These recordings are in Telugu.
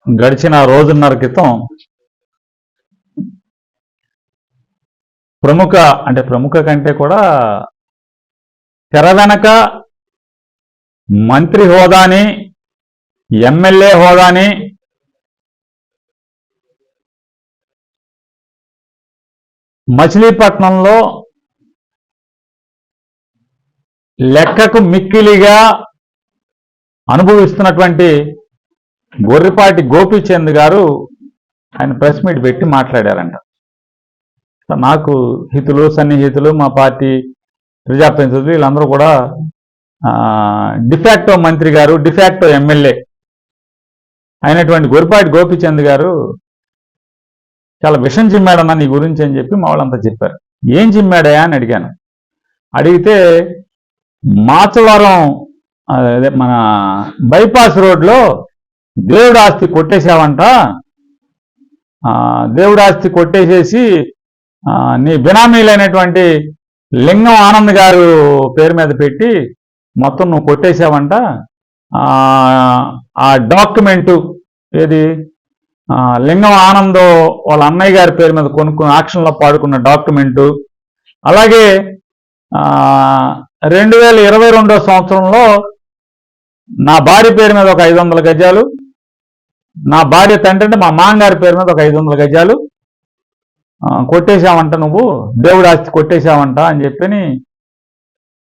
గడిచిన రోజున్నర క్రితం ప్రముఖ కంటే కూడా తెర వెనక మంత్రి హోదాని, ఎమ్మెల్యే హోదాని, మచిలీపట్నంలో లెక్కకు మిక్కిలిగా అనుభవిస్తున్నటువంటి గొర్రెపాటి గోపీచంద్ గారు ఆయన ప్రెస్ మీట్ పెట్టి మాట్లాడారంట. నాకు హితులు, సన్నిహితులు, మా పార్టీ ప్రజాప్రతినిధులు వీళ్ళందరూ కూడా డిఫాక్టో మంత్రి గారు, డిఫాక్టో ఎమ్మెల్యే అయినటువంటి గొర్రెపాటి గోపీచంద్ గారు చాలా విషం చిమ్మాడన్నా నీ గురించి అని చెప్పి మా వాళ్ళంతా చెప్పారు. ఏం చిమ్మాడయా అని అడిగాను. అడిగితే మాచవరం అదే మన బైపాస్ రోడ్లో దేవుడి ఆస్తి కొట్టేశావంట, దేవుడి ఆస్తి కొట్టేసేసి నీ బినామీలైనటువంటి లింగం ఆనంద్ గారు పేరు మీద పెట్టి మొత్తం నువ్వు కొట్టేశావంట. ఆ డాక్యుమెంటు ఏది లింగం ఆనంద్ వాళ్ళ అన్నయ్య గారి పేరు మీద కొనుక్కున్న ఆక్షన్లో పాడుకున్న డాక్యుమెంటు, అలాగే 2022 సంవత్సరంలో నా భార్య పేరు మీద ఒక 500 గజాలు, నా భార్య తండ్రి అంటే మా మామగారి పేరు మీద ఒక 500 గజాలు కొట్టేశావంట, నువ్వు దేవుడి ఆస్తి కొట్టేశావంట అని చెప్పని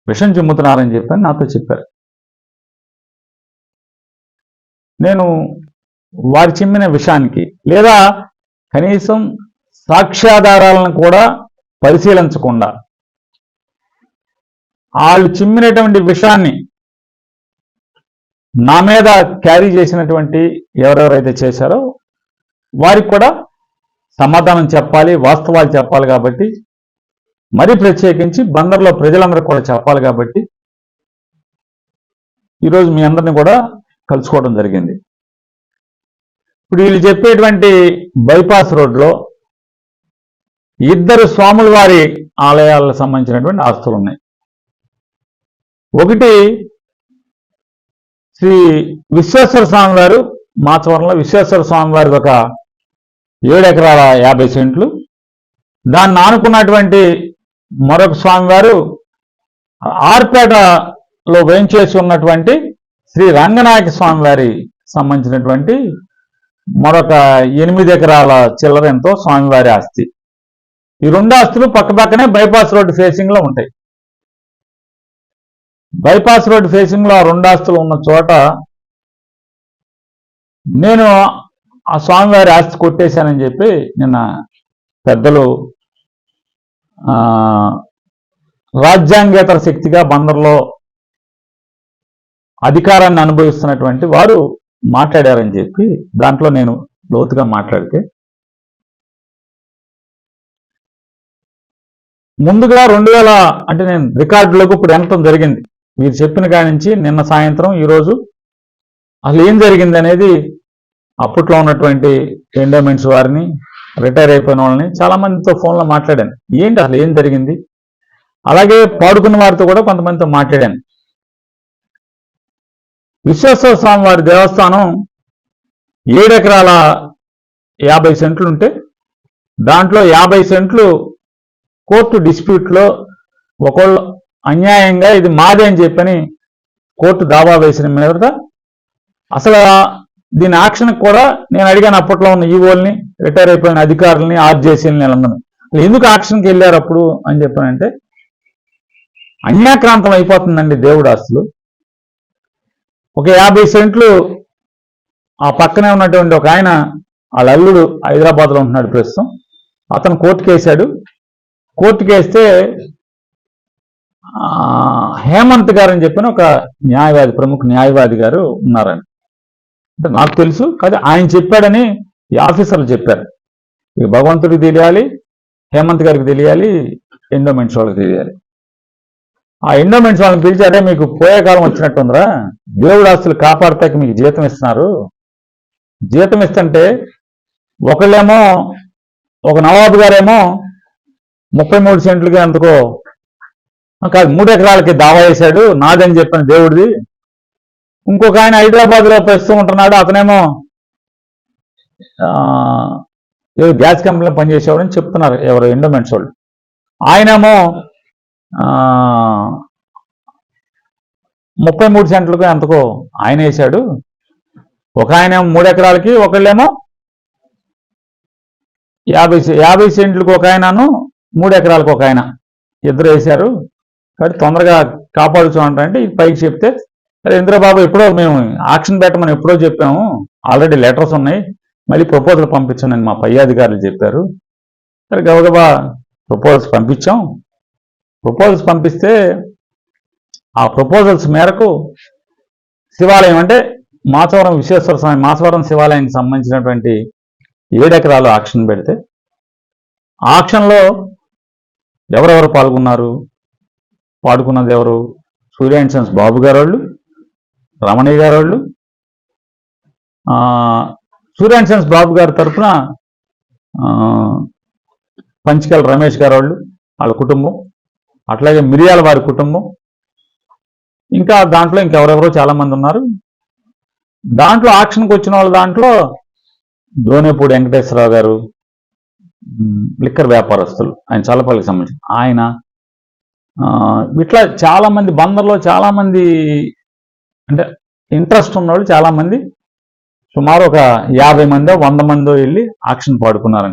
విషం చిమ్ముతున్నారని చెప్పని నాతో చెప్పారు. నేను వారి చిమ్మిన విషయానికి లేదా కనీసం సాక్ష్యాధారాలను కూడా పరిశీలించకుండా వాళ్ళు చిమ్మినటువంటి విషయాన్ని నా మీద క్యారీ చేసినటువంటి ఎవరెవరైతే చేశారో వారికి కూడా సమాధానం చెప్పాలి, వాస్తవాలు చెప్పాలి. కాబట్టి మరీ ప్రత్యేకించి బందర్లో ప్రజలందరూ కూడా చెప్పాలి. కాబట్టి ఈరోజు మీ అందరిని కూడా కలుసుకోవడం జరిగింది. ఇప్పుడు వీళ్ళు చెప్పేటువంటి బైపాస్ రోడ్లో 2 స్వాముల వారి ఆలయాలకు సంబంధించినటువంటి ఆస్తులు ఉన్నాయి. ఒకటి శ్రీ విశ్వేశ్వర స్వామి వారు మాచవరంలో విశ్వేశ్వర స్వామి వారిది ఒక 7 ఎకరాల 50 సెంట్లు, దాన్ని ఆనుకున్నటువంటి మరొక స్వామివారు ఆర్పేటలో వేంచేసి ఉన్నటువంటి శ్రీ రంగనాయక స్వామి వారి సంబంధించినటువంటి మరొక 8 ఎకరాల చిల్లరెంతో స్వామివారి ఆస్తి. ఈ 2 ఆస్తులు పక్కపక్కనే బైపాస్ రోడ్డు ఫేసింగ్ లో ఉంటాయి. బైపాస్ రోడ్డు ఫేసింగ్ లో ఆ 2 ఆస్తులు ఉన్న చోట నేను ఆ స్వామివారి ఆస్తి కొట్టేశానని చెప్పి నిన్న పెద్దలు రాజ్యాంగేతర శక్తిగా బందర్లో అధికారాన్ని అనుభవిస్తున్నటువంటి వారు మాట్లాడారని చెప్పి దాంట్లో నేను లోతుగా మాట్లాడితే, ముందుగా 2000 అంటే నేను రికార్డులకు ఇప్పుడు ఎంతం జరిగింది మీరు చెప్పిన కాడి నుంచి నిన్న సాయంత్రం ఈరోజు అసలు ఏం జరిగింది అనేది అప్పట్లో ఉన్నటువంటి ఎండోమెంట్స్ వారిని, రిటైర్ అయిపోయిన వాళ్ళని చాలా మందితో ఫోన్లో మాట్లాడాను. ఏంటి అసలు ఏం జరిగింది, అలాగే పాడుకున్న వారితో కూడా కొంతమందితో మాట్లాడాను. విశ్వేశ్వర స్వామి వారి దేవస్థానం 7 ఎకరాల 50 సెంట్లు ఉంటే దాంట్లో 50 సెంట్లు కోర్టు డిస్ప్యూట్లో ఒకళ్ళు అన్యాయంగా ఇది మాదే అని చెప్పని కోర్టు దావా వేసిన మీద అసలు దీని యాక్షన్కి కూడా నేను అడిగాను అప్పట్లో ఉన్న ఈవోల్ని, రిటైర్ అయిపోయిన అధికారులని, ఆర్జేసీలని వీళ్ళందరూ ఎందుకు యాక్షన్కి వెళ్ళారు అప్పుడు అని చెప్పానంటే, అన్యాక్రాంతం అయిపోతుందండి దేవుడు ఆస్తులు. ఒక 50 సెంట్లు ఆ పక్కనే ఉన్నటువంటి ఒక ఆయన వాళ్ళ అల్లుడు హైదరాబాద్లో ఉంటున్నాడు ప్రస్తుతం, అతను కోర్టుకు వేశాడు. కోర్టుకు వేస్తే హేమంత్ గారు అని చెప్పిన ఒక న్యాయవాది, ప్రముఖ న్యాయవాది గారు ఉన్నారని అంటే నాకు తెలుసు. కాదు ఆయన చెప్పాడని ఈ ఆఫీసర్లు చెప్పారు. ఇక భగవంతుడికి తెలియాలి, హేమంత్ గారికి తెలియాలి, ఎండోమెంట్స్ వాళ్ళకి తెలియాలి. ఆ ఎండోమెంట్స్ వాళ్ళని పిలిచి, అరే మీకు పోయే కాలం వచ్చినట్టుందిరా, దేవుడు ఆస్తులు కాపాడతాకి మీకు జీతం ఇస్తున్నారు, జీతం ఇస్తుంటే ఒకళ్ళేమో ఒక నవాబు గారేమో 33 సెంట్లకి అందుకో కాదు 3 ఎకరాలకి దావా వేశాడు, నాదని చెప్పిన దేవుడిది, ఇంకొక ఆయన హైదరాబాద్ లో ప్రస్తుతం ఉంటున్నాడు. అతనేమో ఏదో గ్యాస్ కంపెనీలో పనిచేసేవాడని చెప్తున్నారు ఎవరు ఎండోమెంట్స్ వాళ్ళు. ఆయనేమో 33 సెంట్లకు ఎంతకో ఆయన వేశాడు. ఒక ఆయన 3 ఎకరాలకి, ఒకళ్ళేమో 50 సెంట్లకు ఒక ఆయనను, 3 ఎకరాలకు ఒక ఆయన, ఇద్దరు వేశారు. కాబట్టి తొందరగా కాపాడుకోమంటే పైకి చెప్తే, అరే ఇంద్రబాబు ఎప్పుడో మేము ఆక్షన్ పెట్టమని ఎప్పుడో చెప్పాము, ఆల్రెడీ లెటర్స్ ఉన్నాయి, మళ్ళీ ప్రపోజల్ పంపించండి మా పై అధికారులు చెప్పారు. సరే గబగబా ప్రపోజల్స్ పంపించాం. ప్రపోజల్స్ పంపిస్తే ఆ ప్రపోజల్స్ మేరకు శివాలయం అంటే మాచవరం విశ్వేశ్వర స్వామి మాచవరం శివాలయానికి సంబంధించినటువంటి 7 ఎకరాలు ఆక్షన్ పెడితే, ఆక్షన్లో ఎవరెవరు పాడుకున్నది ఎవరు? సూర్య అండ్ సన్స్ బాబు గారు వాళ్ళు, రమణయ్య గారు వాళ్ళు, సూర్య అండ్ సన్స్ బాబు గారి తరఫున పంచికల్ రమేష్ గారు వాళ్ళు, వాళ్ళ కుటుంబం, అట్లాగే మిరియాల వారి కుటుంబం, ఇంకా దాంట్లో ఇంకెవరెవరో చాలా మంది ఉన్నారు. దాంట్లో ఆక్షన్కి వచ్చిన వాళ్ళ దాంట్లో దోనేపూడి వెంకటేశ్వరరావు గారు, లిక్కర్ వ్యాపారస్తులు, ఆయన చల్లపల్లికి సంబంధించి ఆయన, ఇట్లా చాలా మంది బందర్లో చాలా మంది అంటే ఇంట్రెస్ట్ ఉన్నవాళ్ళు చాలా మంది, సుమారు ఒక 50 మందో 100 మందో వెళ్ళి ఆక్షన్ పాడుకున్నారంట.